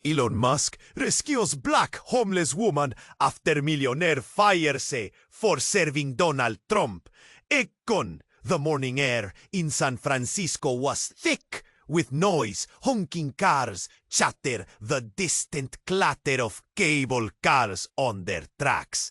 Elon Musk rescues black homeless woman after millionaire fires for serving Donald Trump. Econ, the morning air in San Francisco was thick with noise, honking cars, chatter, the distant clatter of cable cars on their tracks.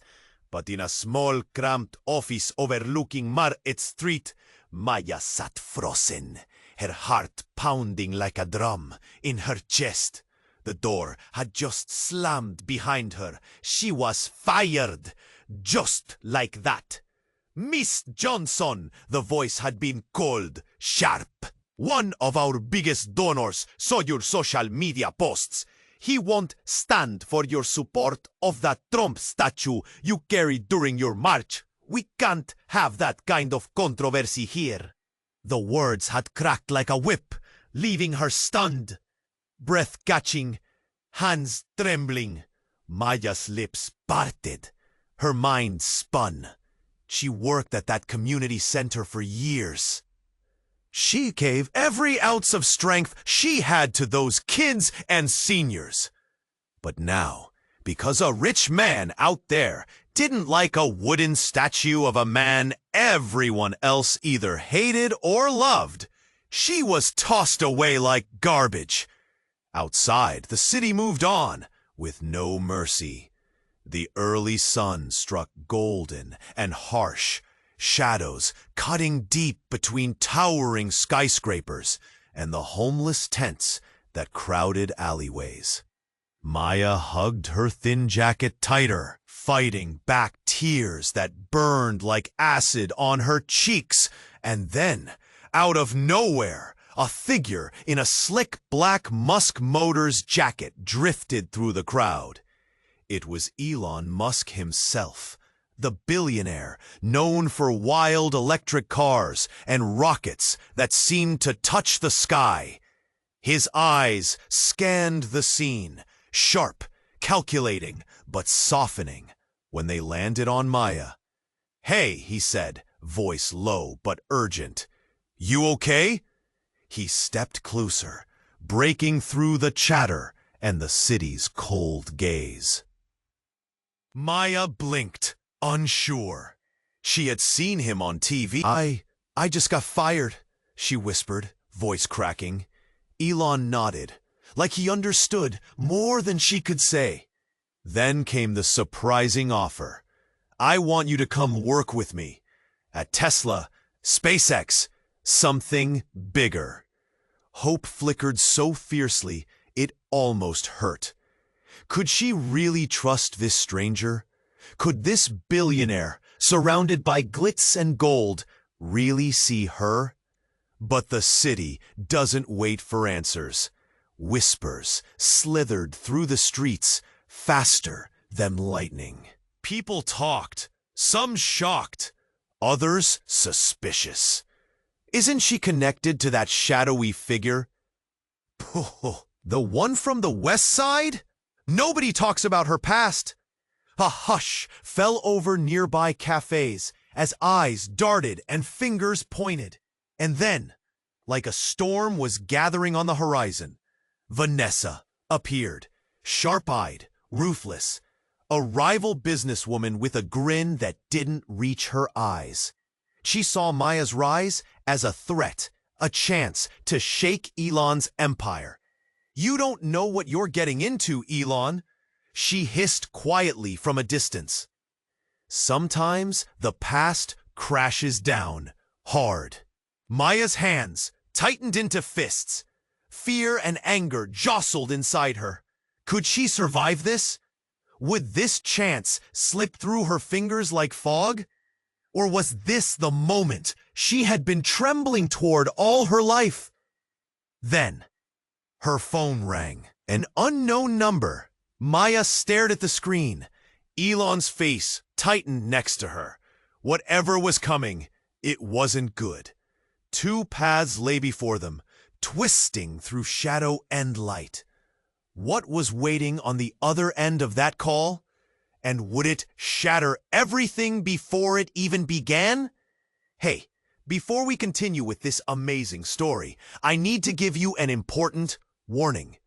But in a small, cramped office overlooking Market Street, Maya sat frozen, her heart pounding like a drum in her chest. The door had just slammed behind her. She was fired, just like that. Miss Johnson, the voice had been called sharp. One of our biggest donors saw your social media posts. He won't stand for your support of that Trump statue you carried during your march. We can't have that kind of controversy here. The words had cracked like a whip, leaving her stunned. Breath catching, hands trembling. Maya's lips parted. Her mind spun. She worked at that community center for years. She gave every ounce of strength she had to those kids and seniors. But now, because a rich man out there didn't like a wooden statue of a man everyone else either hated or loved, she was tossed away like garbage. Outside, the city moved on with no mercy. The early sun struck golden and harsh, shadows cutting deep between towering skyscrapers and the homeless tents that crowded alleyways. Maya hugged her thin jacket tighter, fighting back tears that burned like acid on her cheeks. And then, out of nowhere, a figure in a slick black Musk Motors jacket drifted through the crowd. It was Elon Musk himself, the billionaire known for wild electric cars and rockets that seemed to touch the sky. His eyes scanned the scene, sharp, calculating, but softening when they landed on Maya. "Hey," he said, voice low but urgent. "You okay?" He stepped closer, breaking through the chatter and the city's cold gaze. Maya blinked, unsure. She had seen him on TV. I just got fired," she whispered, voice cracking. Elon nodded, like he understood more than she could say. Then came the surprising offer. "I want you to come work with me. At Tesla, SpaceX, something bigger." Hope flickered so fiercely it almost hurt. Could she really trust this stranger? Could this billionaire, surrounded by glitz and gold, really see her? But the city doesn't wait for answers. Whispers slithered through the streets faster than lightning. People talked, some shocked, others suspicious. Isn't she connected to that shadowy figure? The one from the West Side? Nobody talks about her past. A hush fell over nearby cafes as eyes darted and fingers pointed. And then, like a storm was gathering on the horizon, Vanessa appeared, sharp-eyed, ruthless, a rival businesswoman with a grin that didn't reach her eyes. She saw Maya's rise as a threat, a chance to shake Elon's empire. "You don't know what you're getting into, Elon," she hissed quietly from a distance. Sometimes the past crashes down, hard. Maya's hands tightened into fists. Fear and anger jostled inside her. Could she survive this? Would this chance slip through her fingers like fog? Or was this the moment she had been trembling toward all her life? Then, her phone rang. An unknown number. Maya stared at the screen. Elon's face tightened next to her. Whatever was coming, it wasn't good. Two paths lay before them, twisting through shadow and light. What was waiting on the other end of that call? And would it shatter everything before it even began? Hey, before we continue with this amazing story, I need to give you an important warning.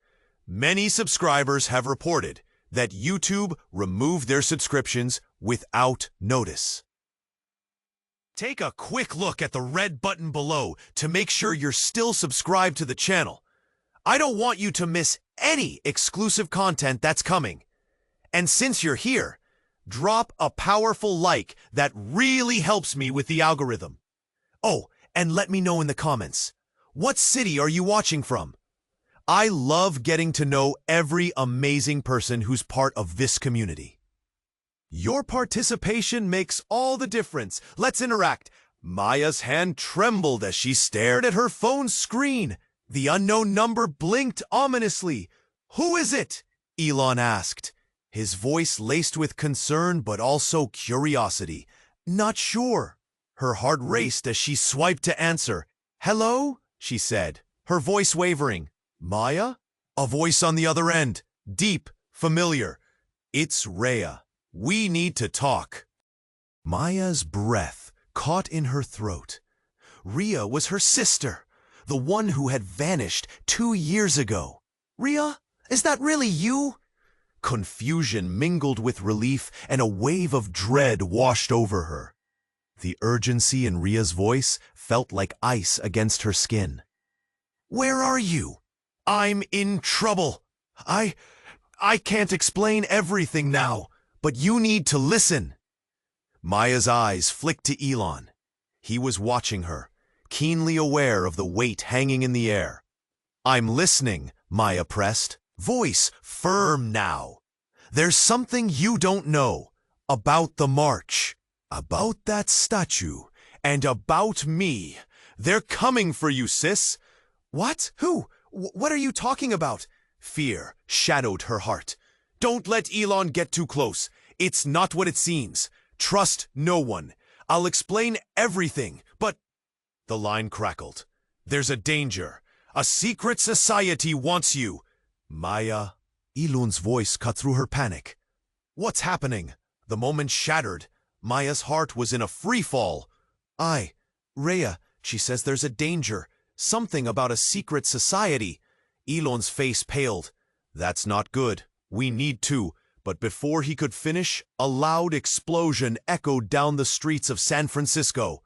Many subscribers have reported that YouTube removed their subscriptions without notice. Take a quick look at the red button below to make sure you're still subscribed to the channel. I don't want you to miss any exclusive content that's coming. And since you're here, drop a powerful like that really helps me with the algorithm. Oh, and let me know in the comments, what city are you watching from? I love getting to know every amazing person who's part of this community. Your participation makes all the difference. Let's interact. Maya's hand trembled as she stared at her phone's screen. The unknown number blinked ominously. "Who is it?" Elon asked, his voice laced with concern but also curiosity. "Not sure." Her heart raced as she swiped to answer. "Hello?" she said, her voice wavering. "Maya?" A voice on the other end, deep, familiar. "It's Rhea. We need to talk." Maya's breath caught in her throat. Rhea was her sister, the one who had vanished 2 years ago. "Rhea, is that really you?" Confusion mingled with relief, and a wave of dread washed over her. The urgency in Rhea's voice felt like ice against her skin. "Where are you?" "I'm in trouble. I can't explain everything now, but you need to listen." Maya's eyes flicked to Elon. He was watching her, keenly aware of the weight hanging in the air. "I'm listening," Maya pressed, voice firm now. "There's something you don't know about the march, about that statue, and about me. They're coming for you, sis." "What? Who? What are you talking about?" Fear shadowed her heart. "Don't let Elon get too close. It's not what it seems. Trust no one. I'll explain everything, but—" The line crackled. "There's a danger. A secret society wants you." "Maya?" Elon's voice cut through her panic. "What's happening?" The moment shattered. Maya's heart was in a free fall. Rhea, she says there's a danger. Something about a secret society." Elon's face paled. "That's not good. We need to." But before he could finish, a loud explosion echoed down the streets of San Francisco.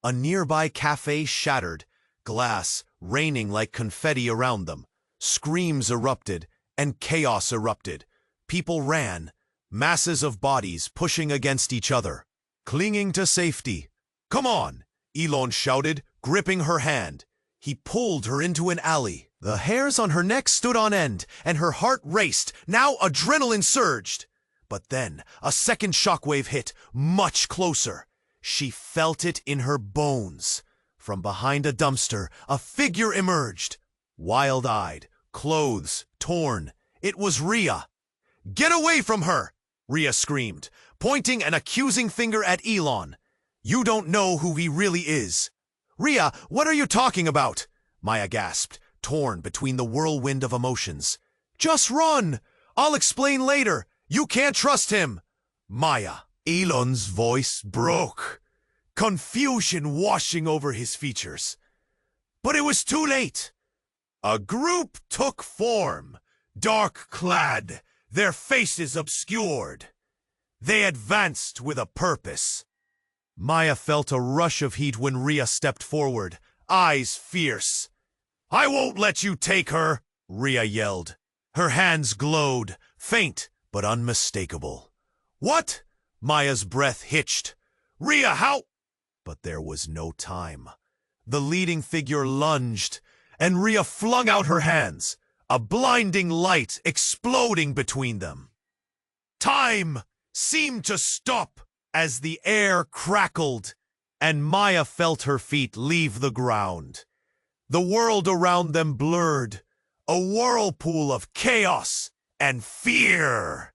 A nearby cafe shattered, glass raining like confetti around them. Screams erupted, and chaos erupted. People ran, masses of bodies pushing against each other, clinging to safety. "Come on!" Elon shouted, gripping her hand. He pulled her into an alley. The hairs on her neck stood on end, and her heart raced. Now adrenaline surged. But then a second shockwave hit, much closer. She felt it in her bones. From behind a dumpster, a figure emerged. Wild-eyed, clothes torn. It was Rhea. "Get away from her!" Rhea screamed, pointing an accusing finger at Elon. "You don't know who he really is." "Rhea, what are you talking about?" Maya gasped, torn between the whirlwind of emotions. "Just run! I'll explain later. You can't trust him." "Maya." Elon's voice broke, confusion washing over his features. But it was too late. A group took form, dark-clad, their faces obscured. They advanced with a purpose. Maya felt a rush of heat when Rhea stepped forward, eyes fierce. "I won't let you take her!" Rhea yelled. Her hands glowed, faint but unmistakable. "What?" Maya's breath hitched. "Rhea, how—" But there was no time. The leading figure lunged, and Rhea flung out her hands, a blinding light exploding between them. Time seemed to stop as the air crackled, and Maya felt her feet leave the ground. The world around them blurred, a whirlpool of chaos and fear.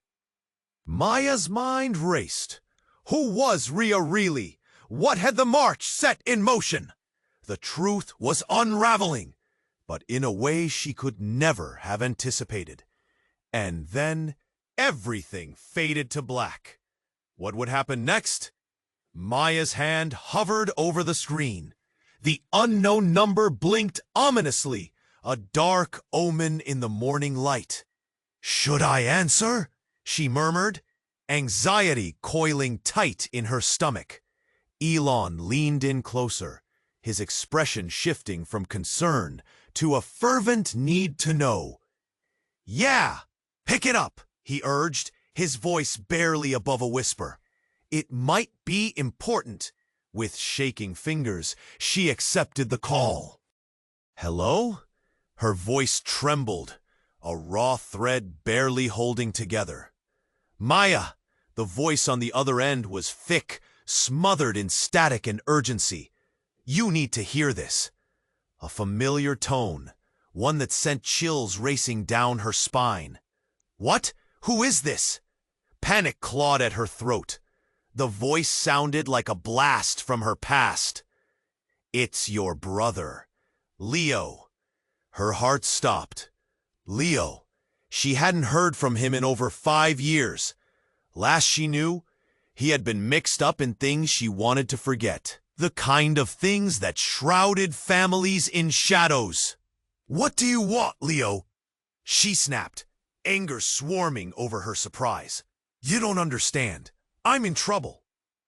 Maya's mind raced. Who was Rhea really? What had the march set in motion? The truth was unraveling, but in a way she could never have anticipated. And then everything faded to black. What would happen next? Maya's hand hovered over the screen. The unknown number blinked ominously. a dark omen in the morning light. "Should I answer?" she murmured, anxiety coiling tight in her stomach. Elon leaned in closer, his expression shifting from concern to a fervent need to know. "Yeah, pick it up," he urged, his voice barely above a whisper. "It might be important." With shaking fingers, she accepted the call. "Hello?" Her voice trembled, a raw thread barely holding together. "Maya." The voice on the other end was thick, smothered in static and urgency. "You need to hear this." A familiar tone, one that sent chills racing down her spine. "What? Who is this?" Panic clawed at her throat. The voice sounded like a blast from her past. "It's your brother, Leo." Her heart stopped. Leo. She hadn't heard from him in over 5 years. Last she knew, he had been mixed up in things she wanted to forget. The kind of things that shrouded families in shadows. "What do you want, Leo?" She snapped, anger swarming over her surprise. "You don't understand. I'm in trouble,"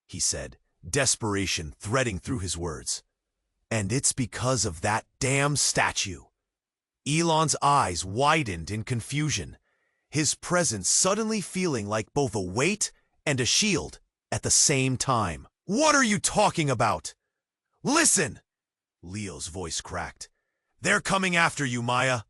he said, desperation threading through his words. "And it's because of that damn statue." Elon's eyes widened in confusion, his presence suddenly feeling like both a weight and a shield at the same time. "What are you talking about?" "Listen!" Leo's voice cracked. "They're coming after you, Maya.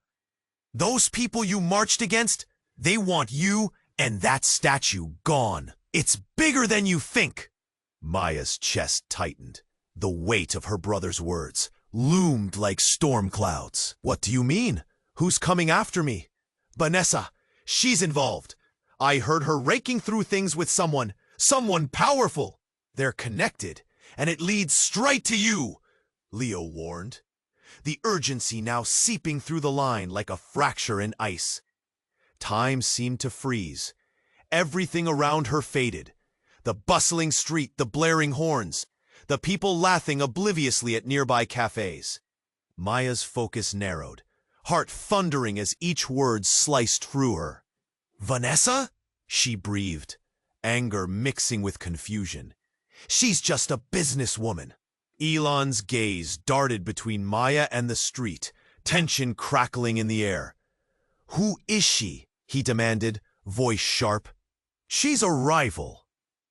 Those people you marched against, they want you and that statue gone. It's bigger than you think." Maya's chest tightened. The weight of her brother's words loomed like storm clouds. "What do you mean? Who's coming after me?" "Vanessa. She's involved. I heard her raking through things with someone powerful. They're connected, and it leads straight to you," Leo warned, the urgency now seeping through the line like a fracture in ice. Time seemed to freeze. Everything around her faded. The bustling street, the blaring horns, the people laughing obliviously at nearby cafes. Maya's focus narrowed, heart thundering as each word sliced through her. "Vanessa?" she breathed, anger mixing with confusion. "She's just a businesswoman." Elon's gaze darted between Maya and the street, tension crackling in the air. "Who is she?" he demanded, voice sharp. "She's a rival,"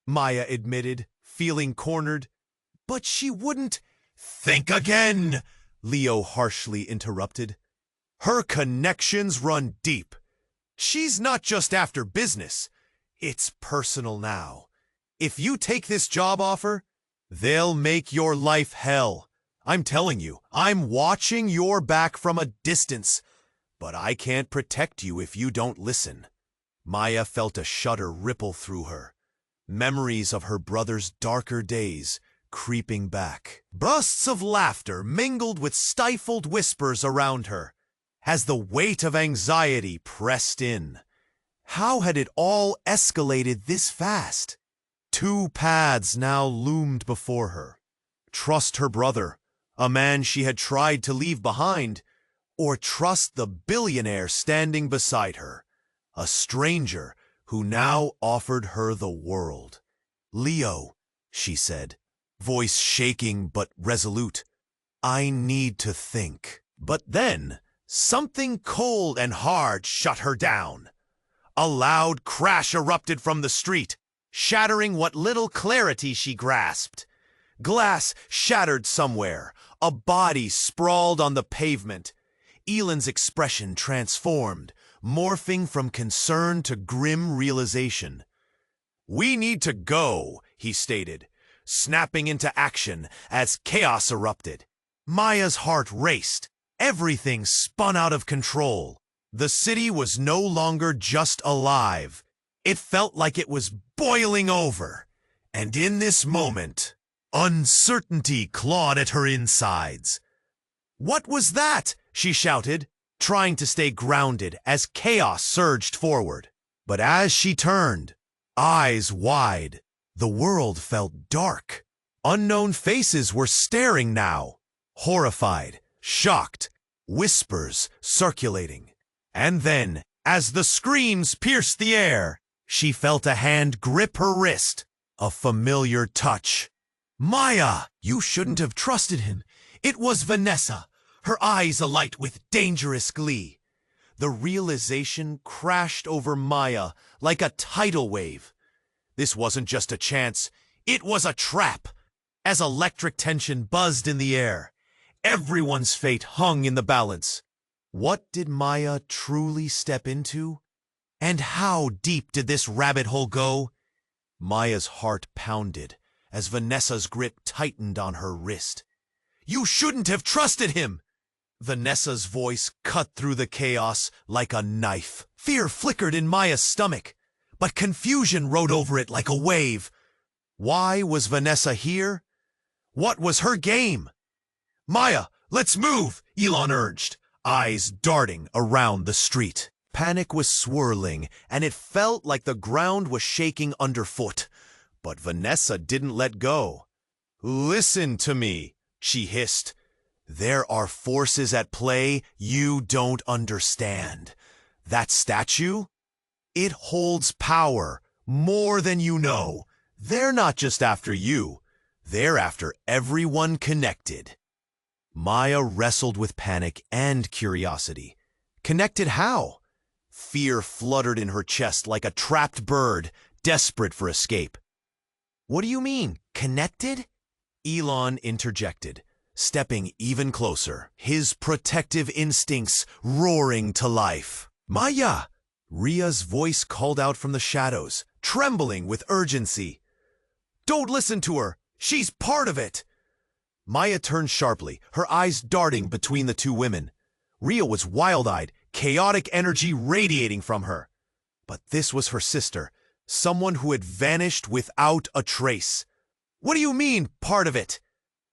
Maya admitted, feeling cornered. "But she wouldn't—" "Think again," Leo harshly interrupted. "Her connections run deep. She's not just after business. It's personal now. If you take this job offer, they'll make your life hell. I'm telling you, I'm watching your back from a distance, but I can't protect you if you don't listen." Maya felt a shudder ripple through her, memories of her brother's darker days creeping back. Bursts of laughter mingled with stifled whispers around her, as the weight of anxiety pressed in. How had it all escalated this fast? 2 paths now loomed before her. Trust her brother, a man she had tried to leave behind, or trust the billionaire standing beside her, a stranger who now offered her the world. "Leo," she said, voice shaking but resolute, "I need to think." But then, something cold and hard shut her down. A loud crash erupted from the street, shattering what little clarity she grasped. Glass shattered somewhere, a body sprawled on the pavement. Elon's expression transformed, morphing from concern to grim realization. "We need to go," he stated, snapping into action as chaos erupted. Maya's heart raced. Everything spun out of control. The city was no longer just alive. It felt like it was boiling over. And in this moment, uncertainty clawed at her insides. "What was that?" she shouted, trying to stay grounded as chaos surged forward. But as she turned, eyes wide, the world felt dark. Unknown faces were staring now, horrified, shocked, whispers circulating. And then, as the screams pierced the air, she felt a hand grip her wrist. A familiar touch. Maya! You shouldn't have trusted him. It was Vanessa, her eyes alight with dangerous glee. The realization crashed over Maya like a tidal wave. This wasn't just a chance, it was a trap. As electric tension buzzed in the air, everyone's fate hung in the balance. What did Maya truly step into? And how deep did this rabbit hole go? Maya's heart pounded as Vanessa's grip tightened on her wrist. You shouldn't have trusted him! Vanessa's voice cut through the chaos like a knife. Fear flickered in Maya's stomach, but confusion rode over it like a wave. Why was Vanessa here? What was her game? Maya, let's move, Elon urged, eyes darting around the street. Panic was swirling, and it felt like the ground was shaking underfoot. But Vanessa didn't let go. Listen to me, she hissed. There are forces at play you don't understand. That statue? It holds power, more than you know. They're not just after you. They're after everyone connected. Maya wrestled with panic and curiosity. Connected how? Fear fluttered in her chest like a trapped bird, desperate for escape. What do you mean, connected? Elon interjected, stepping even closer, his protective instincts roaring to life. Maya! Ria's voice called out from the shadows, trembling with urgency. Don't listen to her! She's part of it! Maya turned sharply, her eyes darting between the two women. Ria was wild-eyed, chaotic energy radiating from her. But this was her sister, someone who had vanished without a trace. What do you mean, part of it?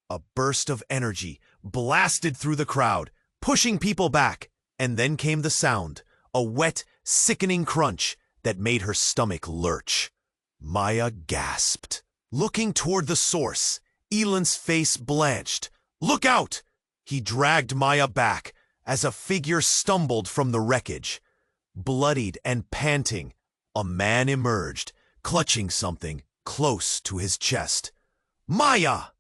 A burst of energy blasted through the crowd, pushing people back, and then came the sound, a wet, sickening crunch that made her stomach lurch. Maya gasped. Looking toward the source, Elon's face blanched. Look out! He dragged Maya back as a figure stumbled from the wreckage. Bloodied and panting, a man emerged, clutching something close to his chest. Maya!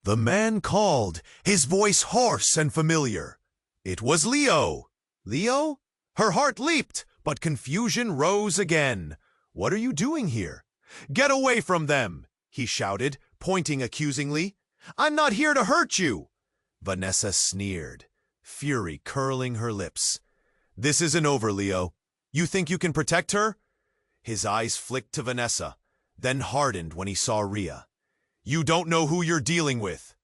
The man called, his voice hoarse and familiar. It was Leo. Leo? Her heart leaped, but confusion rose again. What are you doing here? Get away from them! He shouted, pointing accusingly. I'm not here to hurt you! Vanessa sneered, fury curling her lips. This isn't over, Leo. You think you can protect her? His eyes flicked to Vanessa, then hardened when he saw Ria. You don't know who you're dealing with.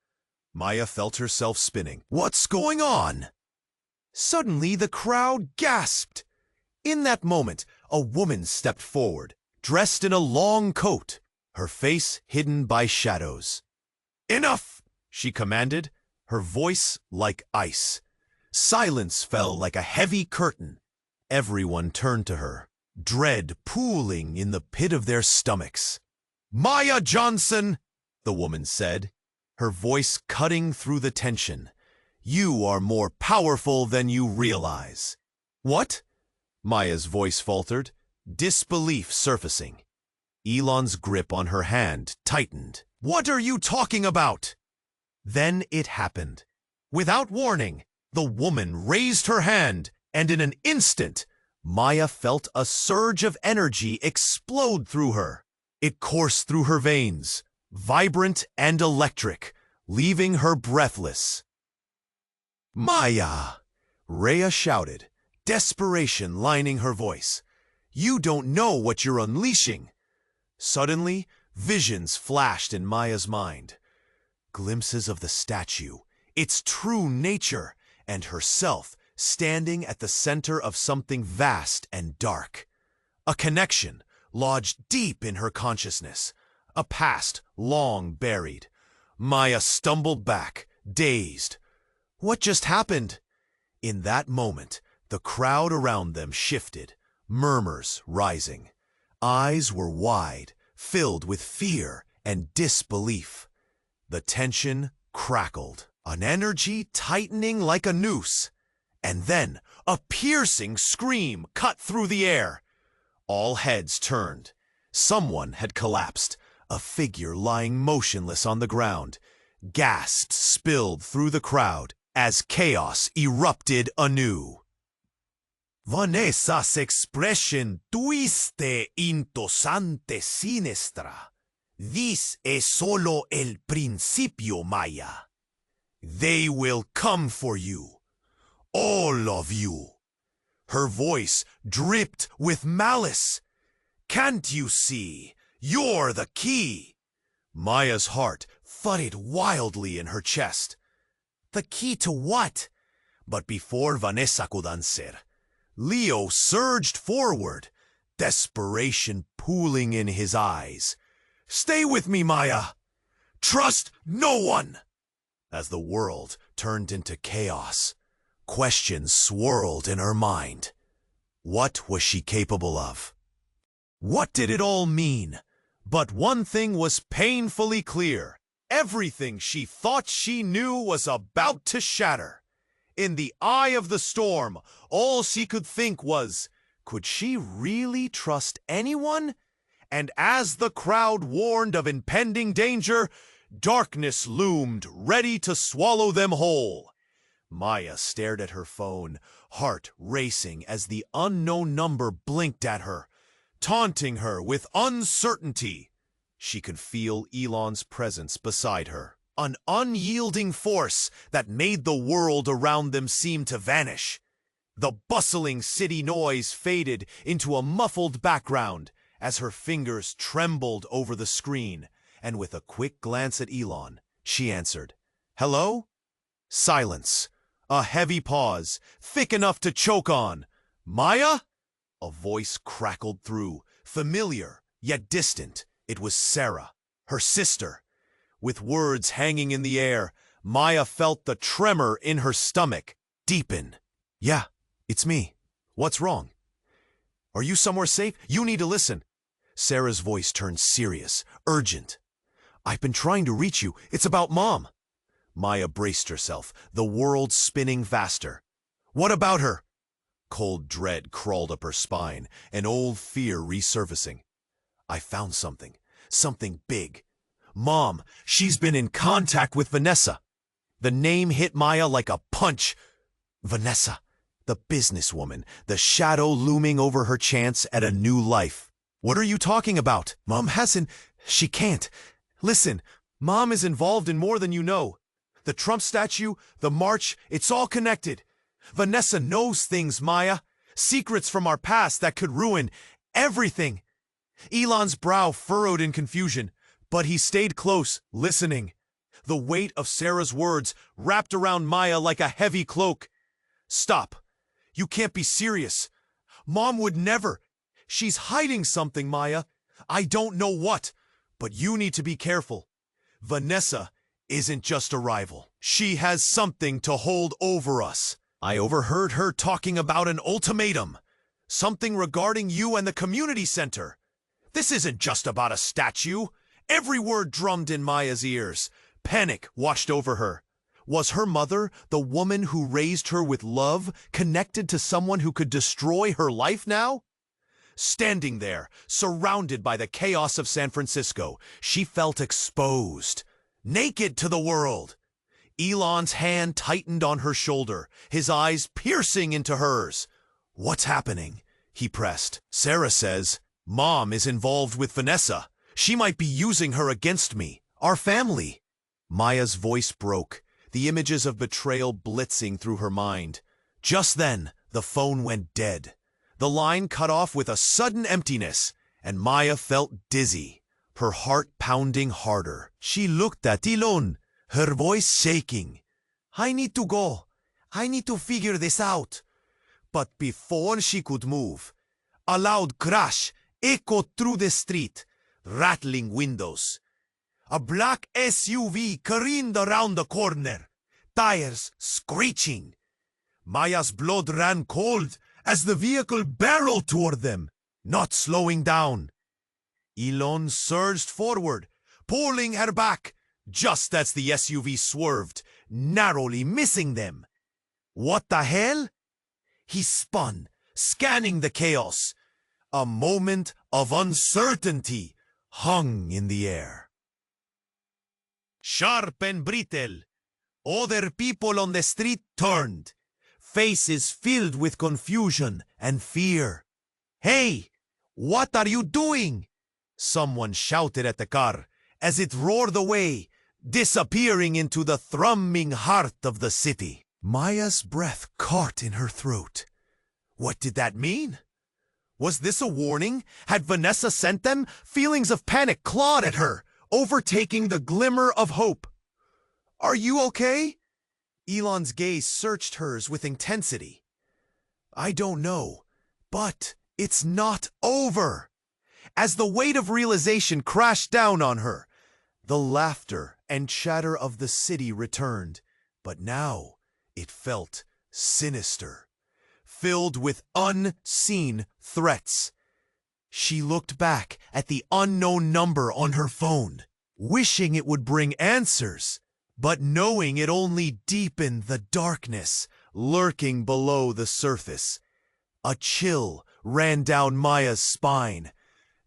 Maya felt herself spinning. What's going on? Suddenly, the crowd gasped. In that moment, a woman stepped forward, dressed in a long coat, her face hidden by shadows. Enough! She commanded, her voice like ice. Silence fell like a heavy curtain. Everyone turned to her, dread pooling in the pit of their stomachs. Maya Johnson, the woman said, her voice cutting through the tension. You are more powerful than you realize. What? Maya's voice faltered, disbelief surfacing. Elon's grip on her hand tightened. What are you talking about? Then it happened. Without warning, the woman raised her hand, and in an instant, Maya felt a surge of energy explode through her. It coursed through her veins, vibrant and electric, leaving her breathless. Maya! Rhea shouted, desperation lining her voice. You don't know what you're unleashing. Suddenly, visions flashed in Maya's mind. Glimpses of the statue, its true nature, and herself standing at the center of something vast and dark. A connection lodged deep in her consciousness, a past long buried. Maya stumbled back, dazed. What just happened? In that moment, the crowd around them shifted, murmurs rising. Eyes were wide, filled with fear and disbelief. The tension crackled, an energy tightening like a noose. And then a piercing scream cut through the air. All heads turned. Someone had collapsed, a figure lying motionless on the ground. Gasps spilled through the crowd as chaos erupted anew. Vanessa's expression twiste intosante sinistra. This es solo el principio, Maya. They will come for you. All of you. Her voice dripped with malice. Can't you see? You're the key. Maya's heart thudded wildly in her chest. The key to what? But before Vanessa could answer, Leo surged forward, desperation pooling in his eyes. Stay with me, Maya. Trust no one. As the world turned into chaos, questions swirled in her mind. What was she capable of? What did it all mean? But one thing was painfully clear. Everything she thought she knew was about to shatter. In the eye of the storm, all she could think was, could she really trust anyone? And as the crowd warned of impending danger, darkness loomed, ready to swallow them whole. Maya stared at her phone, heart racing as the unknown number blinked at her, taunting her with uncertainty. She could feel Elon's presence beside her, an unyielding force that made the world around them seem to vanish. The bustling city noise faded into a muffled background as her fingers trembled over the screen, and with a quick glance at Elon, she answered, "Hello?" Silence. A heavy pause, thick enough to choke on. "Maya?" A voice crackled through, familiar, yet distant. It was Sarah, her sister. With words hanging in the air, Maya felt the tremor in her stomach deepen. "Yeah, it's me. What's wrong? Are you somewhere safe? You need to listen." Sarah's voice turned serious, urgent. "I've been trying to reach you. It's about Mom." Maya braced herself, the world spinning faster. "What about her?" Cold dread crawled up her spine, an old fear resurfacing. "I found something big. Mom, she's been in contact with Vanessa." The name hit Maya like a punch. Vanessa, the businesswoman, the shadow looming over her chance at a new life. "What are you talking about?" "Mom hasn't. She can't. Listen, Mom is involved in more than you know. The Trump statue, the march, it's all connected. Vanessa knows things, Maya. Secrets from our past that could ruin everything." Elon's brow furrowed in confusion, but he stayed close, listening. The weight of Sarah's words wrapped around Maya like a heavy cloak. "Stop. You can't be serious. Mom would never. She's hiding something, Maya. I don't know what, but you need to be careful. Vanessa isn't just a rival. She has something to hold over us. I overheard her talking about an ultimatum. Something regarding you and the community center. This isn't just about a statue." Every word drummed in Maya's ears. Panic washed over her. Was her mother, the woman who raised her with love, connected to someone who could destroy her life now? Standing there, surrounded by the chaos of San Francisco, she felt exposed, naked to the world. Elon's hand tightened on her shoulder, his eyes piercing into hers. "What's happening?" he pressed. "Sarah says Mom is involved with Vanessa. She might be using her against me, our family." Maya's voice broke, the images of betrayal blitzing through her mind. Just then, the phone went dead. The line cut off with a sudden emptiness, and Maya felt dizzy, her heart pounding harder. She looked at Elon, her voice shaking. "I need to go. I need to figure this out." But before she could move, a loud crash echoed through the street, rattling windows. A black SUV careened around the corner, tires screeching. Maya's blood ran cold as the vehicle barreled toward them, not slowing down. Elon surged forward, pulling her back, just as the SUV swerved, narrowly missing them. "What the hell?" He spun, scanning the chaos. A moment of uncertainty hung in the air. Sharp and brittle, other people on the street turned, faces filled with confusion and fear. "Hey, what are you doing?" someone shouted at the car as it roared away, disappearing into the thrumming heart of the city. Maya's breath caught in her throat. What did that mean? Was this a warning? Had Vanessa sent them? Feelings of panic clawed at her, overtaking the glimmer of hope. "Are you okay?" Elon's gaze searched hers with intensity. "I don't know, but it's not over." As the weight of realization crashed down on her, the laughter and chatter of the city returned, but now it felt sinister, filled with unseen threats. She looked back at the unknown number on her phone, wishing it would bring answers, but knowing it only deepened the darkness lurking below the surface. A chill ran down Maya's spine.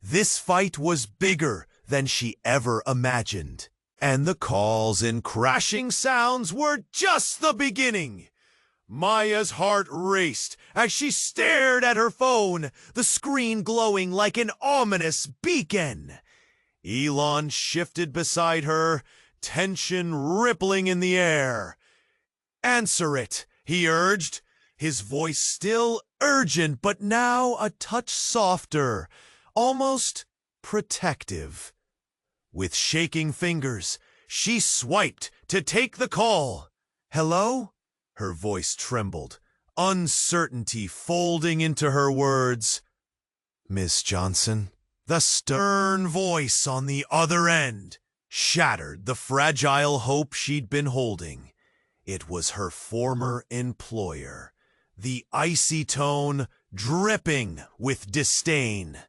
This fight was bigger than she ever imagined. And the calls and crashing sounds were just the beginning. Maya's heart raced as she stared at her phone, the screen glowing like an ominous beacon. Elon shifted beside her, tension rippling in the air. "Answer it," he urged, his voice still urgent but now a touch softer, almost protective. With shaking fingers, she swiped to take the call. "Hello?" Her voice trembled, uncertainty folding into her words. "Miss Johnson?" The stern voice on the other end shattered the fragile hope she'd been holding. It was her former employer, the icy tone dripping with disdain.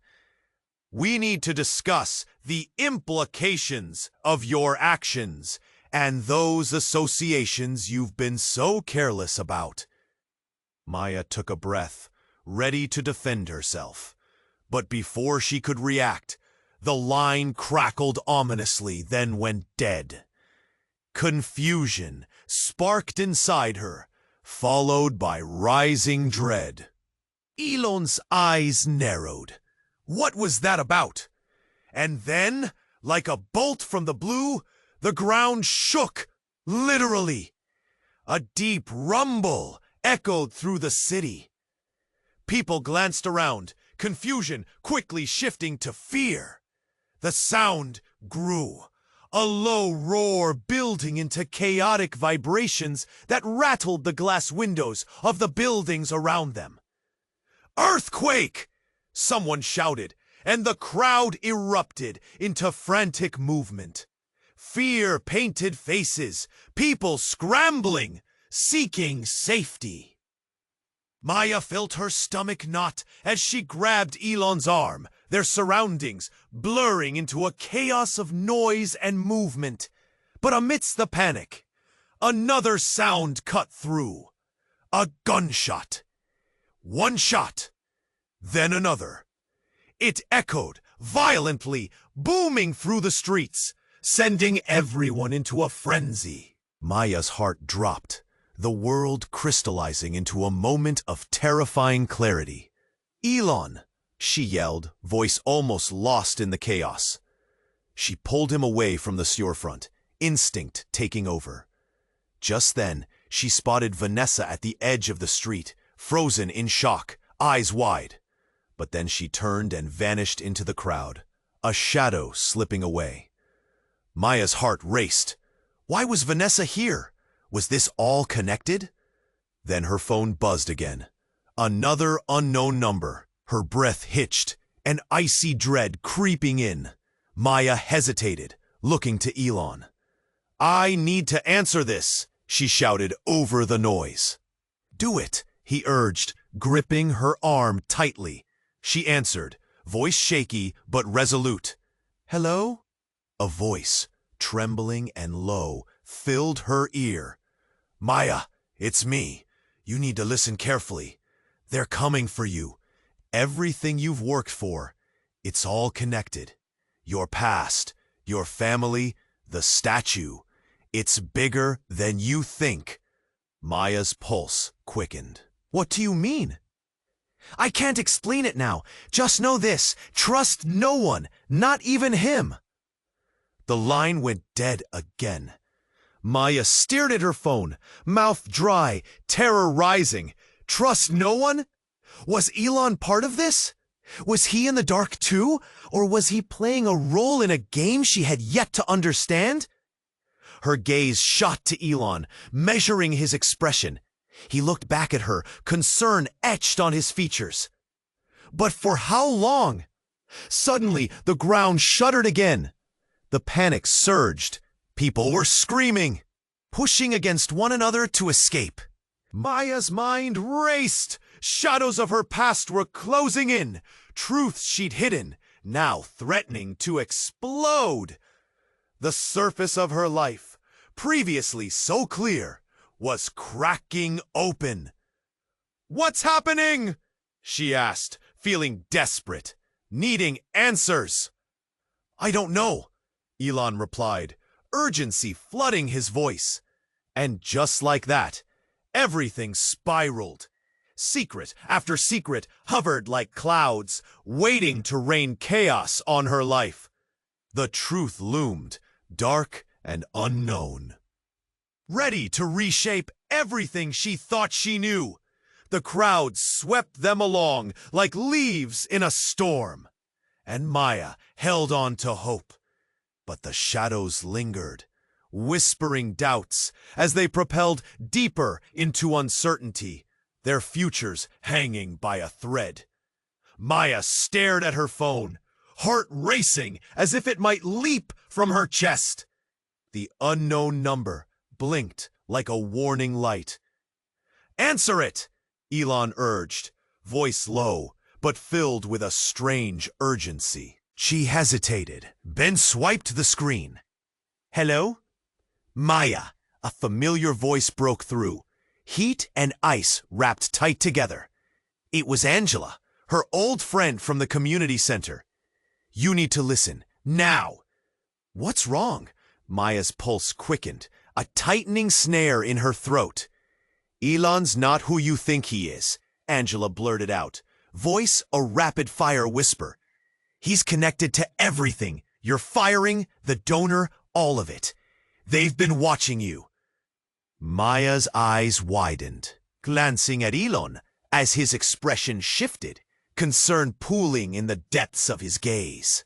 "We need to discuss the implications of your actions and those associations you've been so careless about." Maya took a breath, ready to defend herself. But before she could react, the line crackled ominously, then went dead. Confusion sparked inside her, followed by rising dread. Elon's eyes narrowed. What was that about? And then, like a bolt from the blue, the ground shook, literally. A deep rumble echoed through the city. People glanced around, confusion quickly shifting to fear. The sound grew, a low roar building into chaotic vibrations that rattled the glass windows of the buildings around them. "Earthquake!" someone shouted, and the crowd erupted into frantic movement. Fear-painted faces, people scrambling, seeking safety. Maya felt her stomach knot as she grabbed Elon's arm, their surroundings blurring into a chaos of noise and movement. But amidst the panic, another sound cut through. A gunshot. One shot, then another. It echoed violently, booming through the streets, sending everyone into a frenzy. Maya's heart dropped, the world crystallizing into a moment of terrifying clarity. "Elon!" she yelled, voice almost lost in the chaos. She pulled him away from the storefront, instinct taking over. Just then, she spotted Vanessa at the edge of the street, frozen in shock, eyes wide. But then she turned and vanished into the crowd, a shadow slipping away. Maya's heart raced. Why was Vanessa here? Was this all connected? Then her phone buzzed again. Another unknown number. Her breath hitched, an icy dread creeping in. Maya hesitated, looking to Elon. "I need to answer this," she shouted over the noise. "Do it," he urged, gripping her arm tightly. She answered, voice shaky but resolute. "Hello?" A voice, trembling and low, filled her ear. "Maya, it's me. You need to listen carefully. They're coming for you. Everything you've worked for, it's all connected. Your past, your family, the statue. It's bigger than you think. Maya's pulse quickened. What do you mean? I can't explain it now. Just know this. Trust no one, not even him. The line went dead again. Maya stared at her phone, mouth dry, terror rising. Trust no one? Was Elon part of this? Was he in the dark too? Or was he playing a role in a game she had yet to understand? Her gaze shot to Elon, measuring his expression. He looked back at her, concern etched on his features. But for how long? Suddenly, the ground shuddered again. The panic surged. People were screaming, pushing against one another to escape. Maya's mind raced. Shadows of her past were closing in. Truths she'd hidden, now threatening to explode. The surface of her life, previously so clear, was cracking open. "What's happening?" she asked, feeling desperate, needing answers. "I don't know," Elon replied, urgency flooding his voice. And just like that, everything spiraled. Secret after secret hovered like clouds, waiting to rain chaos on her life. The truth loomed, dark and unknown, ready to reshape everything she thought she knew. The crowd swept them along like leaves in a storm, and Maya held on to hope. But the shadows lingered, whispering doubts as they propelled deeper into uncertainty, their futures hanging by a thread. Maya stared at her phone, heart racing as if it might leap from her chest. The unknown number blinked like a warning light. "Answer it!" Elon urged, voice low, but filled with a strange urgency. She hesitated, then swiped the screen. "Hello?" "Maya," a familiar voice broke through. Heat and ice wrapped tight together. It was Angela, her old friend from the community center. "You need to listen, now." "What's wrong?" Maya's pulse quickened, a tightening snare in her throat. "Elon's not who you think he is," Angela blurted out, voice a rapid-fire whisper. "He's connected to everything. Your firing, the donor, all of it. They've been watching you." Maya's eyes widened, glancing at Elon as his expression shifted, concern pooling in the depths of his gaze.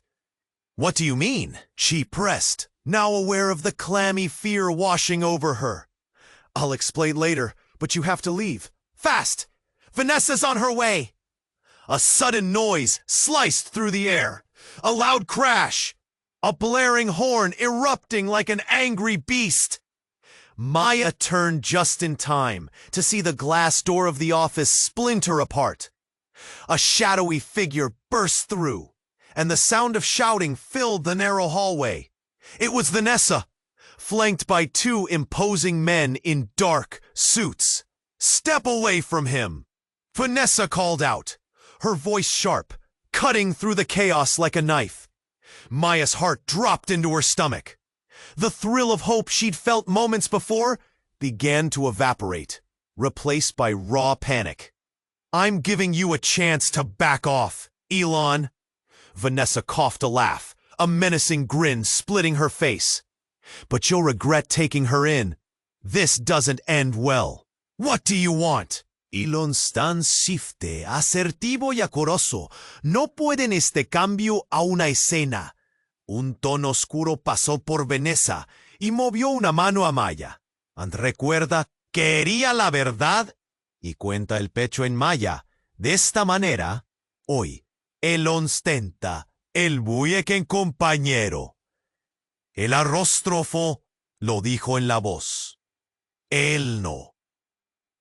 "What do you mean?" she pressed, now aware of the clammy fear washing over her. "I'll explain later, but you have to leave. Fast! Vanessa's on her way!" A sudden noise sliced through the air. A loud crash. A blaring horn erupting like an angry beast. Maya turned just in time to see the glass door of the office splinter apart. A shadowy figure burst through, and the sound of shouting filled the narrow hallway. It was Vanessa, flanked by two imposing men in dark suits. "Step away from him!" Vanessa called out, her voice sharp, cutting through the chaos like a knife. Maya's heart dropped into her stomach. The thrill of hope she'd felt moments before began to evaporate, replaced by raw panic. "I'm giving you a chance to back off, Elon." Vanessa coughed a laugh, a menacing grin splitting her face. "But you'll regret taking her in. This doesn't end well. What do you want?" Elon's tan sifte, asertivo y acoroso, no pueden este cambio a una escena. Un tono oscuro pasó por Vanessa y movió una mano a Maya. And recuerda, quería la verdad y cuenta el pecho en Maya. De esta manera, hoy, él ostenta el buen compañero. El arróstrofo lo dijo en la voz. Él no.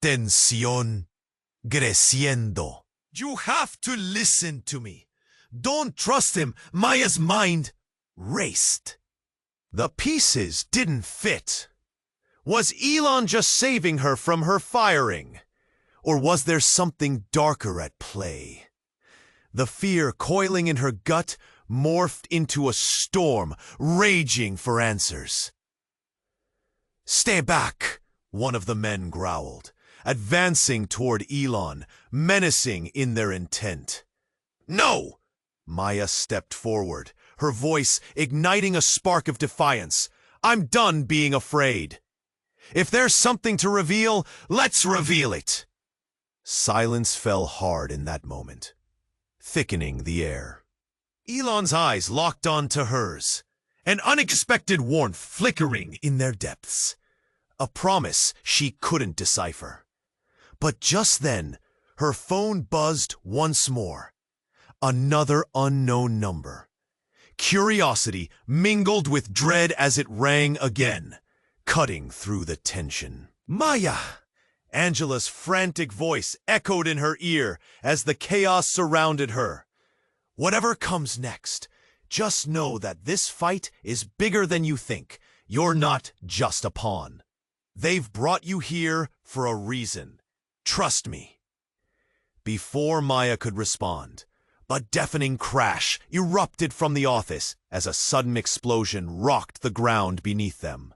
Tensión creciendo. "You have to listen to me. Don't trust him." Maya's mind raced. The pieces didn't fit. Was Elon just saving her from her firing? Or was there something darker at play? The fear coiling in her gut morphed into a storm, raging for answers. "Stay back," one of the men growled, advancing toward Elon, menacing in their intent. "No!" Maya stepped forward, her voice igniting a spark of defiance. "I'm done being afraid. If there's something to reveal, let's reveal it." Silence fell hard in that moment, thickening the air. Elon's eyes locked onto hers, an unexpected warmth flickering in their depths. A promise she couldn't decipher. But just then, her phone buzzed once more. Another unknown number. Curiosity mingled with dread as it rang again, cutting through the tension. "Maya!" Angela's frantic voice echoed in her ear as the chaos surrounded her. "Whatever comes next, just know that this fight is bigger than you think. You're not just a pawn. They've brought you here for a reason. Trust me." Before Maya could respond, a deafening crash erupted from the office as a sudden explosion rocked the ground beneath them.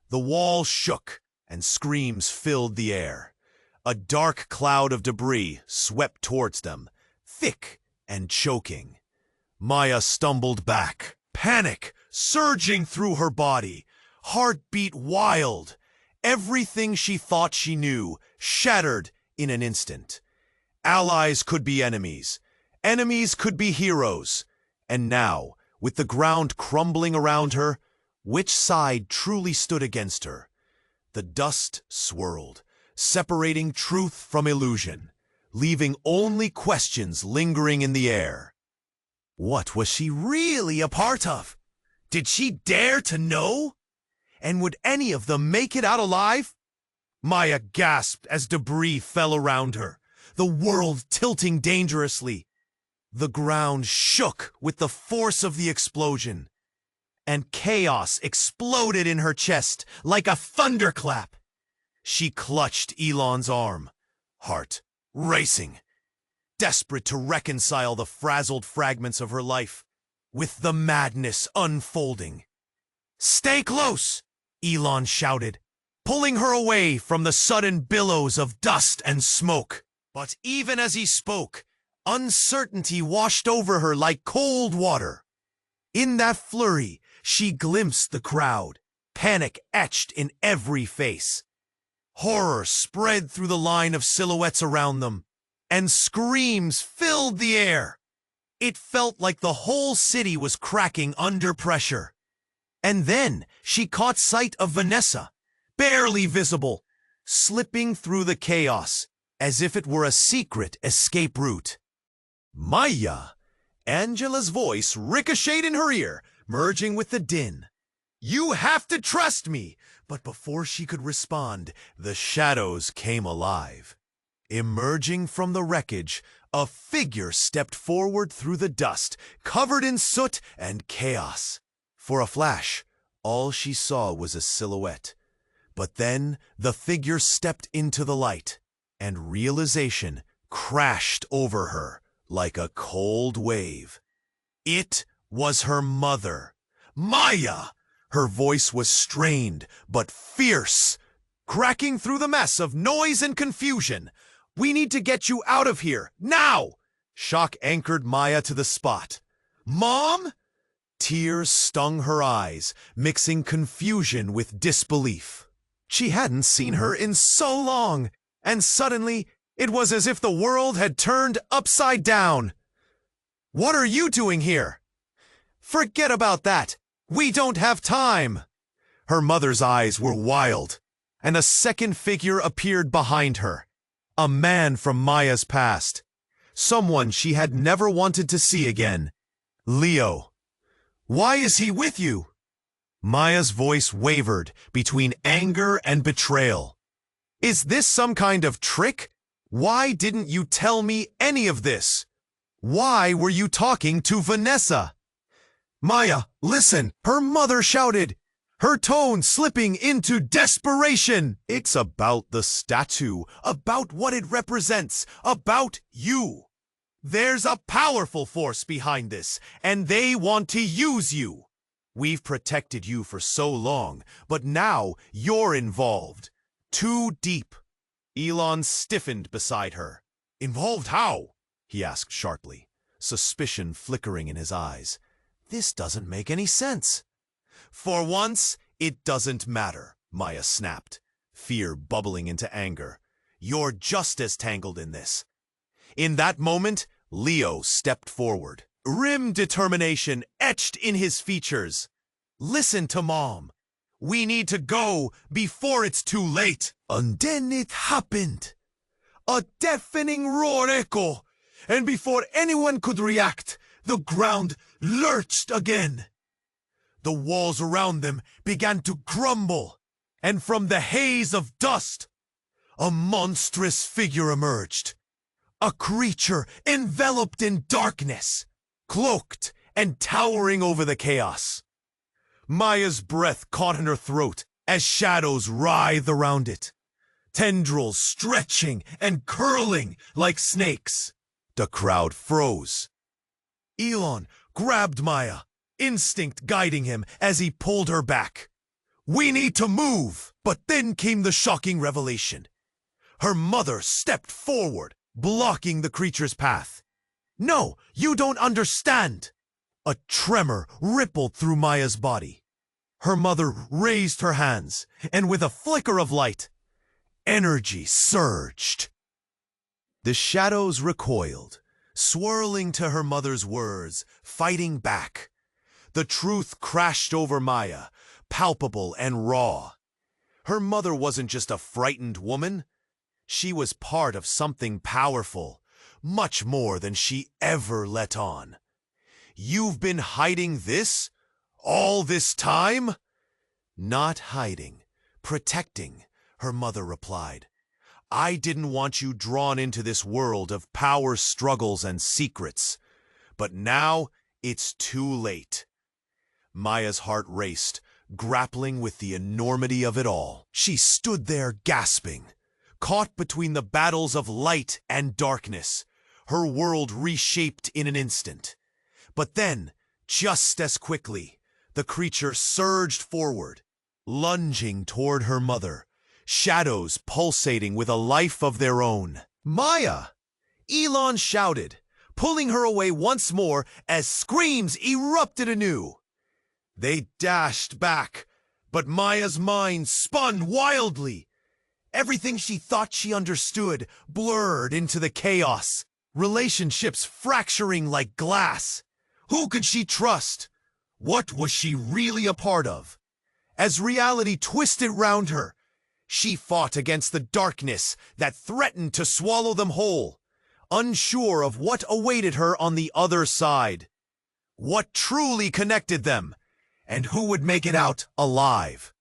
The wall shook, and screams filled the air. A dark cloud of debris swept towards them, thick and choking. Maya stumbled back, panic surging through her body, heartbeat wild. Everything she thought she knew shattered in an instant. Allies could be enemies. Enemies could be heroes. And now, with the ground crumbling around her, which side truly stood against her? The dust swirled, separating truth from illusion, leaving only questions lingering in the air. What was she really a part of? Did she dare to know? And would any of them make it out alive? Maya gasped as debris fell around her, the world tilting dangerously. The ground shook with the force of the explosion, and chaos exploded in her chest like a thunderclap. She clutched Elon's arm, heart racing, desperate to reconcile the frazzled fragments of her life with the madness unfolding. "Stay close!" Elon shouted, pulling her away from the sudden billows of dust and smoke. But even as he spoke, uncertainty washed over her like cold water. In that flurry, she glimpsed the crowd, panic etched in every face. Horror spread through the line of silhouettes around them, and screams filled the air. It felt like the whole city was cracking under pressure. And then she caught sight of Vanessa, barely visible, slipping through the chaos as if it were a secret escape route. "Maya!" Angela's voice ricocheted in her ear, merging with the din. "You have to trust me!" But before she could respond, the shadows came alive. Emerging from the wreckage, a figure stepped forward through the dust, covered in soot and chaos. For a flash, all she saw was a silhouette. But then the figure stepped into the light, and realization crashed over her like a cold wave. It was her mother, Maya! Her voice was strained but fierce, cracking through the mess of noise and confusion. "We need to get you out of here, now!" Shock anchored Maya to the spot. "Mom?" Tears stung her eyes, mixing confusion with disbelief. She hadn't seen her in so long, and suddenly it was as if the world had turned upside down. "What are you doing here?" "Forget about that. We don't have time." Her mother's eyes were wild, and a second figure appeared behind her. A man from Maya's past. Someone she had never wanted to see again. "Leo. Why is he with you?" Maya's voice wavered between anger and betrayal. "Is this some kind of trick? Why didn't you tell me any of this? Why were you talking to Vanessa?" "Maya, listen!" her mother shouted, her tone slipping into desperation. It's about the statue, about what it represents, about you. There's a powerful force behind this, and they want to use you. We've protected you for so long, but now you're involved. Too deep. Elon stiffened beside her. Involved how? He asked sharply, suspicion flickering in his eyes. This doesn't make any sense. For once, it doesn't matter, Maya snapped, fear bubbling into anger. You're just as tangled in this. In that moment, Leo stepped forward, grim determination etched in his features. Listen to Mom. We need to go before it's too late. And then it happened. A deafening roar echoed, and before anyone could react, the ground lurched again. The walls around them began to crumble, and from the haze of dust, a monstrous figure emerged. A creature enveloped in darkness, cloaked and towering over the chaos. Maya's breath caught in her throat as shadows writhed around it, tendrils stretching and curling like snakes. The crowd froze. Elon grabbed Maya, instinct guiding him as he pulled her back. We need to move! But then came the shocking revelation. Her mother stepped forward, blocking the creature's path. No, you don't understand! A tremor rippled through Maya's body. Her mother raised her hands, and with a flicker of light, energy surged. The shadows recoiled, swirling to her mother's words, fighting back. The truth crashed over Maya, palpable and raw. Her mother wasn't just a frightened woman. She was part of something powerful, much more than she ever let on. You've been hiding this? All this time? Not hiding, protecting, her mother replied. I didn't want you drawn into this world of power struggles and secrets. But now it's too late. Maya's heart raced, grappling with the enormity of it all. She stood there gasping, caught between the battles of light and darkness, her world reshaped in an instant. But then, just as quickly, the creature surged forward, lunging toward her mother, shadows pulsating with a life of their own. Maya! Elon shouted, pulling her away once more as screams erupted anew. They dashed back, but Maya's mind spun wildly. Everything she thought she understood blurred into the chaos, relationships fracturing like glass. Who could she trust? What was she really a part of? As reality twisted round her, she fought against the darkness that threatened to swallow them whole, unsure of what awaited her on the other side. What truly connected them, and who would make it out alive?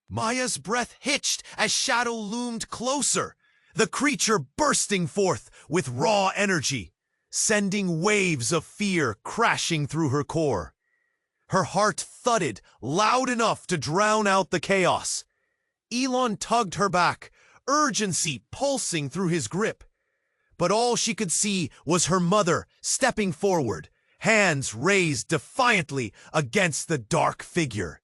Maya's breath hitched as shadow loomed closer, the creature bursting forth with raw energy, sending waves of fear crashing through her core. Her heart thudded loud enough to drown out the chaos. Elon tugged her back, urgency pulsing through his grip. But all she could see was her mother stepping forward, hands raised defiantly against the dark figure.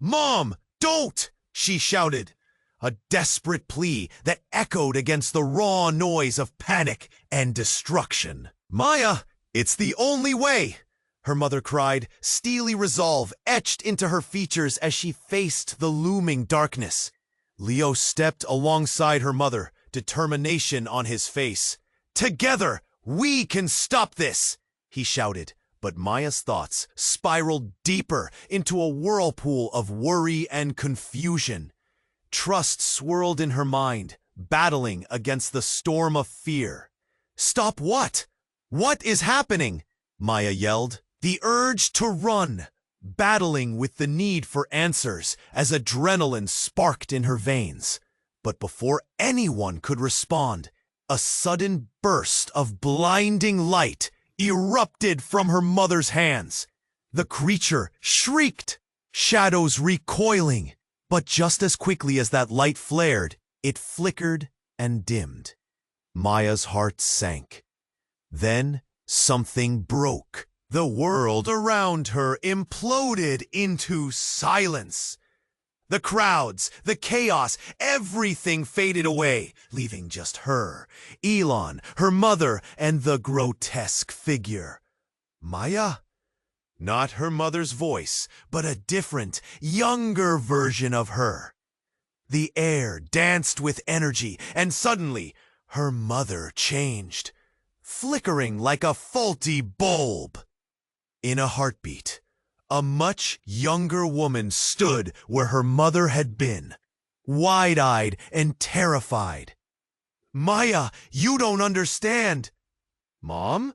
Mom, don't! She shouted, a desperate plea that echoed against the raw noise of panic and destruction. Maya, it's the only way! Her mother cried, steely resolve etched into her features as she faced the looming darkness. Leo stepped alongside her mother, determination on his face. Together, we can stop this! He shouted, but Maya's thoughts spiraled deeper into a whirlpool of worry and confusion. Trust swirled in her mind, battling against the storm of fear. Stop what? What is happening? Maya yelled. The urge to run, battling with the need for answers as adrenaline sparked in her veins. But before anyone could respond, a sudden burst of blinding light erupted from her mother's hands. The creature shrieked, shadows recoiling. But just as quickly as that light flared, it flickered and dimmed. Maya's heart sank. Then something broke. The world around her imploded into silence. The crowds, the chaos, everything faded away, leaving just her, Elon, her mother, and the grotesque figure. Maya? Not her mother's voice, but a different, younger version of her. The air danced with energy, and suddenly, her mother changed, flickering like a faulty bulb. In a heartbeat, a much younger woman stood where her mother had been, wide-eyed and terrified. Maya, you don't understand. Mom?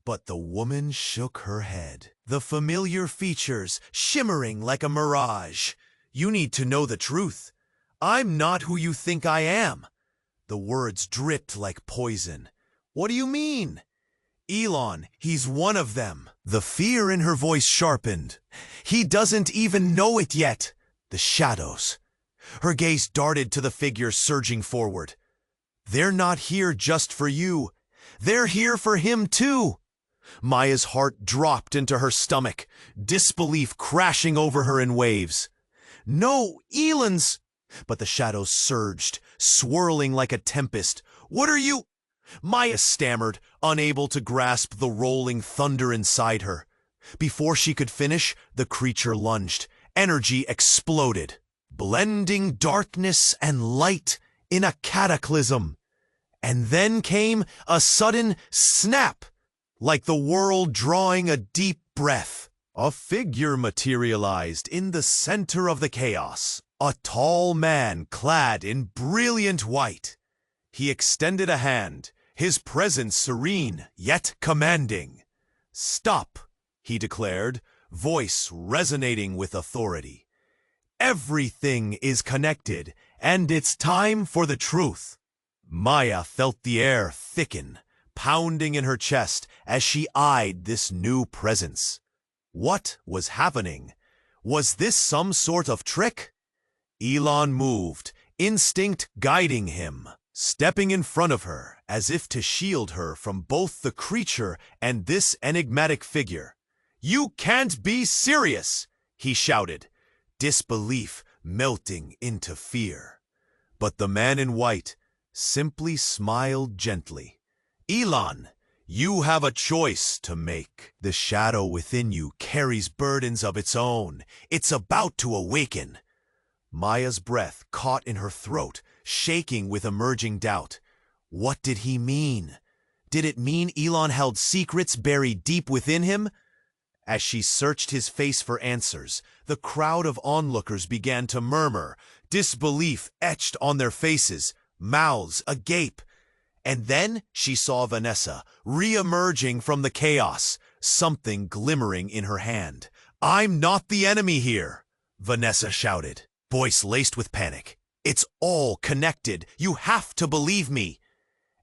But the woman shook her head, the familiar features shimmering like a mirage. You need to know the truth. I'm not who you think I am. The words dripped like poison. What do you mean? Elon, he's one of them. The fear in her voice sharpened. He doesn't even know it yet. The shadows. Her gaze darted to the figure surging forward. They're not here just for you. They're here for him too. Maya's heart dropped into her stomach, disbelief crashing over her in waves. No, Elon's... But the shadows surged, swirling like a tempest. What are you... Maya stammered, unable to grasp the rolling thunder inside her. Before she could finish, the creature lunged. Energy exploded, blending darkness and light in a cataclysm. And then came a sudden snap, like the world drawing a deep breath. A figure materialized in the center of the chaos. A tall man clad in brilliant white. He extended a hand, his presence serene yet commanding. Stop, he declared, voice resonating with authority. Everything is connected, and it's time for the truth. Maya felt the air thicken, pounding in her chest as she eyed this new presence. What was happening? Was this some sort of trick? Elon moved, instinct guiding him, stepping in front of her as if to shield her from both the creature and this enigmatic figure. You can't be serious, he shouted, disbelief melting into fear. But the man in white simply smiled gently. Elon, you have a choice to make. The shadow within you carries burdens of its own. It's about to awaken. Maya's breath caught in her throat, shaking with emerging doubt. What did he mean? Did it mean Elon held secrets buried deep within him? As she searched his face for answers, the crowd of onlookers began to murmur, disbelief etched on their faces, mouths agape. And then she saw Vanessa, re-emerging from the chaos, something glimmering in her hand. I'm not the enemy here, Vanessa shouted, voice laced with panic. It's all connected. You have to believe me.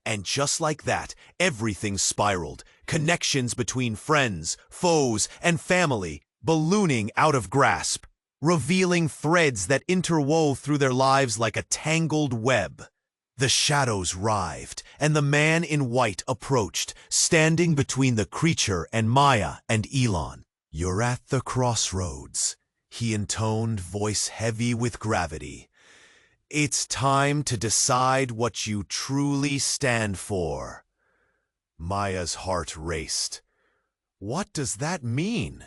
And just like that, everything spiraled. Connections between friends, foes, and family ballooning out of grasp, revealing threads that interwove through their lives like a tangled web. The shadows writhed, and the man in white approached, standing between the creature and Maya and Elon. You're at the crossroads, he intoned, voice heavy with gravity. It's time to decide what you truly stand for. Maya's heart raced. What does that mean?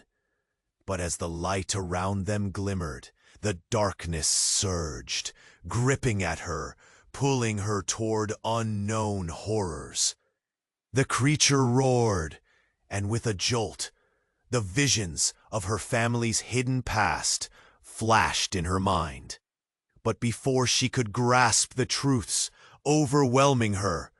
But as the light around them glimmered, the darkness surged, gripping at her, pulling her toward unknown horrors. The creature roared, and with a jolt, the visions of her family's hidden past flashed in her mind. But before she could grasp the truths overwhelming her,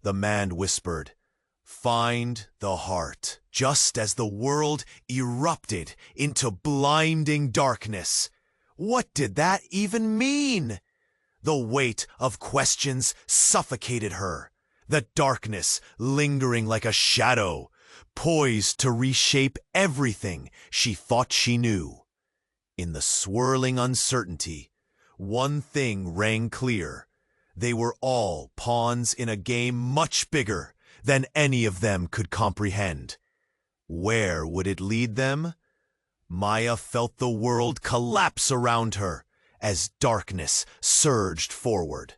the man whispered, "Find the heart." Just as the world erupted into blinding darkness. What did that even mean? The weight of questions suffocated her, the darkness lingering like a shadow, poised to reshape everything she thought she knew. In the swirling uncertainty, one thing rang clear. They were all pawns in a game much bigger than any of them could comprehend. Where would it lead them? Maya felt the world collapse around her as darkness surged forward.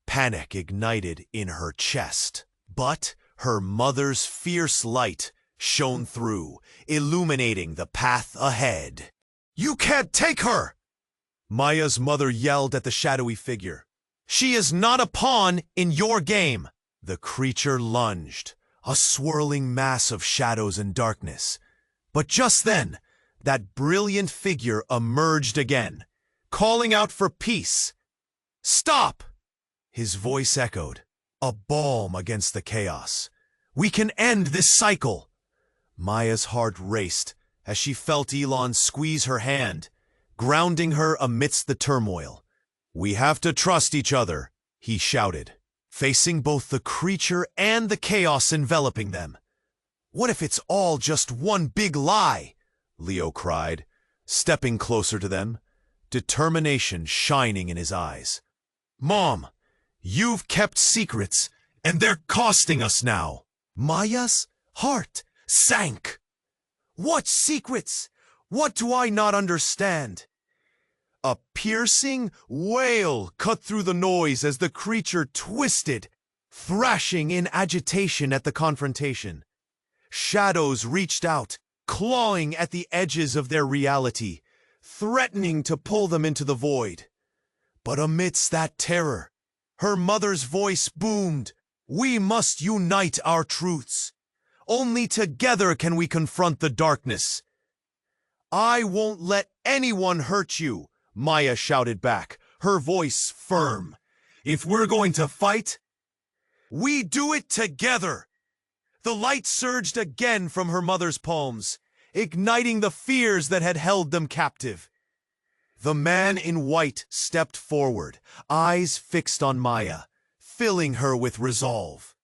Panic ignited in her chest, but her mother's fierce light shone through, illuminating the path ahead. "You can't take her!" Maya's mother yelled at the shadowy figure. "She is not a pawn in your game!" The creature lunged, a swirling mass of shadows and darkness. But just then, that brilliant figure emerged again, calling out for peace. "Stop!" His voice echoed, a balm against the chaos. "We can end this cycle!" Maya's heart raced as she felt Elon squeeze her hand, grounding her amidst the turmoil. "We have to trust each other," he shouted, facing both the creature and the chaos enveloping them. "What if it's all just one big lie?" Leo cried, stepping closer to them, determination shining in his eyes. "Mom, you've kept secrets, and they're costing us now." Maya's heart sank. "What secrets? What do I not understand?" A piercing wail cut through the noise as the creature twisted, thrashing in agitation at the confrontation. Shadows reached out, clawing at the edges of their reality, threatening to pull them into the void. But amidst that terror, her mother's voice boomed. "We must unite our truths. Only together can we confront the darkness." "I won't let anyone hurt you," Maya shouted back, her voice firm. "If we're going to fight, we do it together." The light surged again from her mother's palms, igniting the fears that had held them captive. The man in white stepped forward, eyes fixed on Maya, filling her with resolve.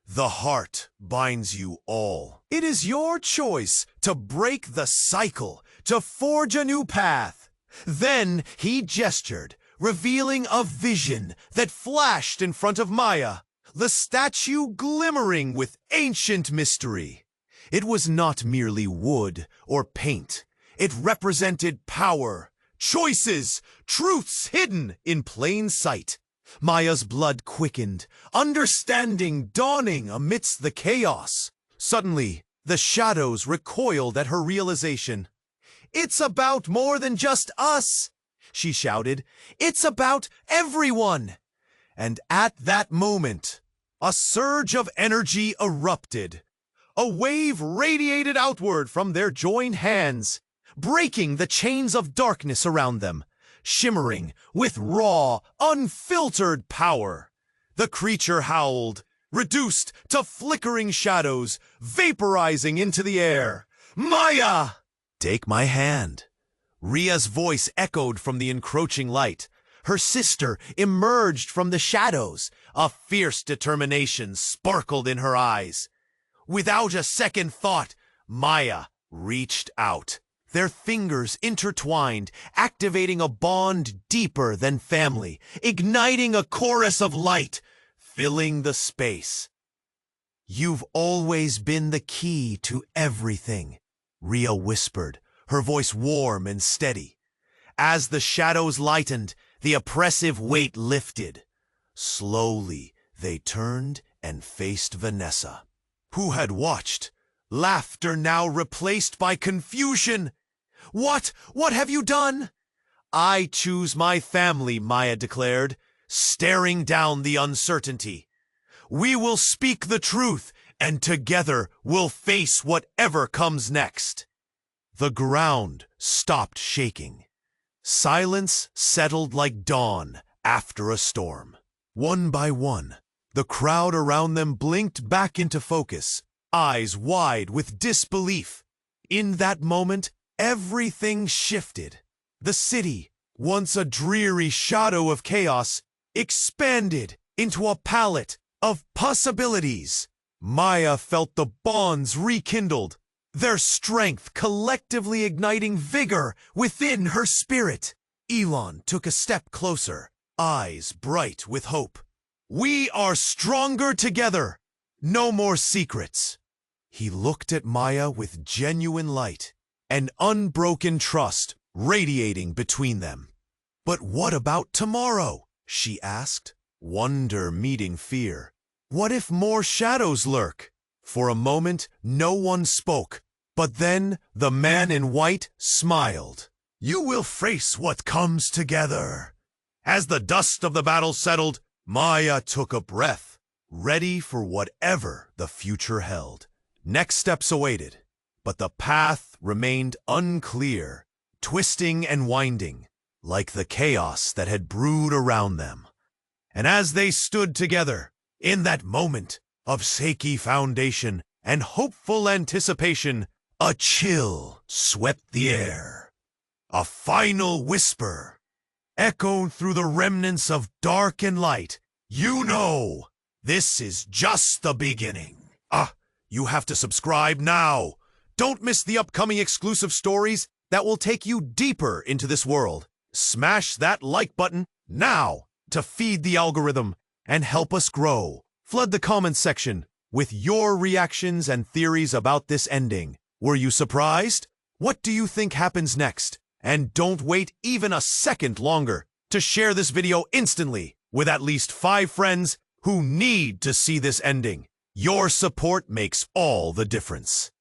"The heart binds you all. It is your choice to break the cycle, to forge a new path." Then he gestured, revealing a vision that flashed in front of Maya, the statue glimmering with ancient mystery. It was not merely wood or paint. It represented power, choices, truths hidden in plain sight. Maya's blood quickened, understanding dawning amidst the chaos. Suddenly, the shadows recoiled at her realization. "It's about more than just us," she shouted. "It's about everyone." And at that moment, a surge of energy erupted. A wave radiated outward from their joined hands, breaking the chains of darkness around them, shimmering with raw, unfiltered power. The creature howled, reduced to flickering shadows, vaporizing into the air. "Maya!" "Take my hand." Ria's voice echoed from the encroaching light. Her sister emerged from the shadows. A fierce determination sparkled in her eyes. Without a second thought, Maya reached out. Their fingers intertwined, activating a bond deeper than family, igniting a chorus of light, filling the space. "You've always been the key to everything," Ria whispered, her voice warm and steady. As the shadows lightened, the oppressive weight lifted. Slowly, they turned and faced Vanessa, who had watched, laughter now replaced by confusion. What have you done?" "I choose my family," Maya declared, staring down the uncertainty. "We will speak the truth, and together we'll face whatever comes next." The ground stopped shaking. Silence settled like dawn after a storm. One by one, the crowd around them blinked back into focus, eyes wide with disbelief. In that moment, everything shifted. The city, once a dreary shadow of chaos, expanded into a palette of possibilities. Maya felt the bonds rekindled. their strength collectively igniting vigor within her spirit. Elon took a step closer, eyes bright with hope. "We are stronger together. No more secrets." He looked at Maya with genuine light, an unbroken trust radiating between them. "But what about tomorrow?" she asked, wonder meeting fear. "What if more shadows lurk?" For a moment, no one spoke, but then the man in white smiled. "You will face what comes together." As the dust of the battle settled, Maya took a breath, ready for whatever the future held. Next steps awaited, but the path remained unclear, twisting and winding, like the chaos that had brewed around them. And as they stood together, in that moment of shaky foundation and hopeful anticipation, a chill swept the air. A final whisper echoed through the remnants of dark and light. "You know, this is just the beginning." You have to subscribe now. Don't miss the upcoming exclusive stories that will take you deeper into this world. Smash that like button now to feed the algorithm and help us grow. Flood the comments section with your reactions and theories about this ending. Were you surprised? What do you think happens next? And don't wait even a second longer to share this video instantly with at least 5 friends who need to see this ending. Your support makes all the difference.